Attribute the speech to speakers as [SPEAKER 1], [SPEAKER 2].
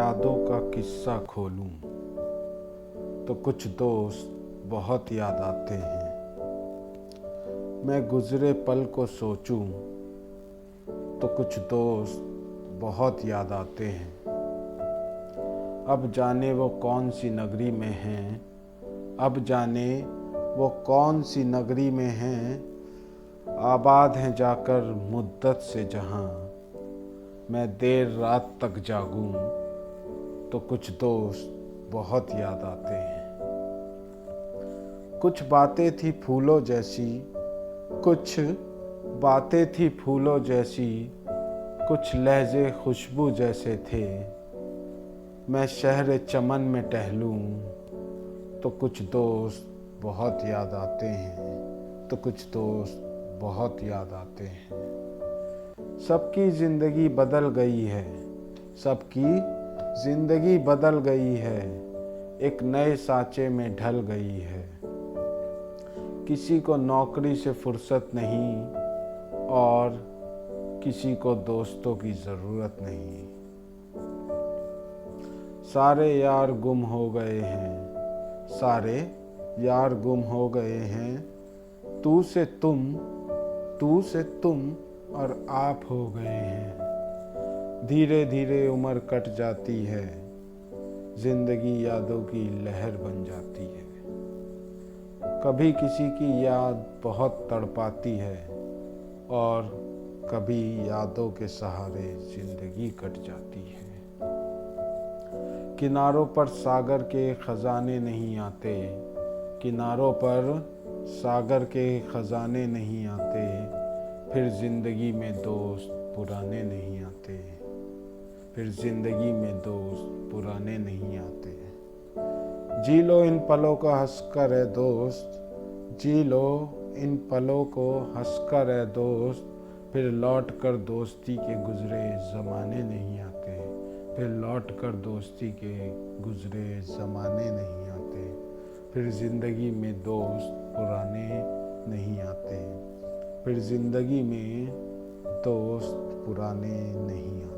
[SPEAKER 1] यादों का किस्सा खोलूं तो कुछ दोस्त बहुत याद आते हैं। मैं गुजरे पल को सोचूं तो कुछ दोस्त बहुत याद आते हैं। अब जाने वो कौन सी नगरी में हैं, अब जाने वो कौन सी नगरी में हैं, आबाद हैं जाकर मुद्दत से जहां। मैं देर रात तक जागूं तो कुछ दोस्त बहुत याद आते हैं। कुछ बातें थी फूलों जैसी, कुछ बातें थी फूलों जैसी, कुछ लहजे खुशबू जैसे थे। मैं शहर चमन में टहलूं तो कुछ दोस्त बहुत याद आते हैं, तो कुछ दोस्त बहुत याद आते हैं। सबकी ज़िंदगी बदल गई है, सबकी ज़िंदगी बदल गई है, एक नए सांचे में ढल गई है। किसी को नौकरी से फुर्सत नहीं और किसी को दोस्तों की ज़रूरत नहीं। सारे यार गुम हो गए हैं, सारे यार गुम हो गए हैं, तू से तुम और आप हो गए हैं। धीरे धीरे उम्र कट जाती है, जिंदगी यादों की लहर बन जाती है। कभी किसी की याद बहुत तड़पाती है और कभी यादों के सहारे जिंदगी कट जाती है। किनारों पर सागर के खजाने नहीं आते, किनारों पर सागर के खजाने नहीं आते, फिर जिंदगी में दोस्त पुराने नहीं आते, फिर जिंदगी में दोस्त पुराने नहीं आते। जी लो इन पलों को हंसकर है दोस्त, जी लो इन पलों को हंसकर है दोस्त, फिर लौट कर दोस्ती के गुजरे ज़माने नहीं आते, फिर लौट कर दोस्ती के गुजरे ज़माने नहीं आते, फिर ज़िंदगी में दोस्त पुराने नहीं आते, फिर ज़िंदगी में दोस्त पुराने नहीं आते।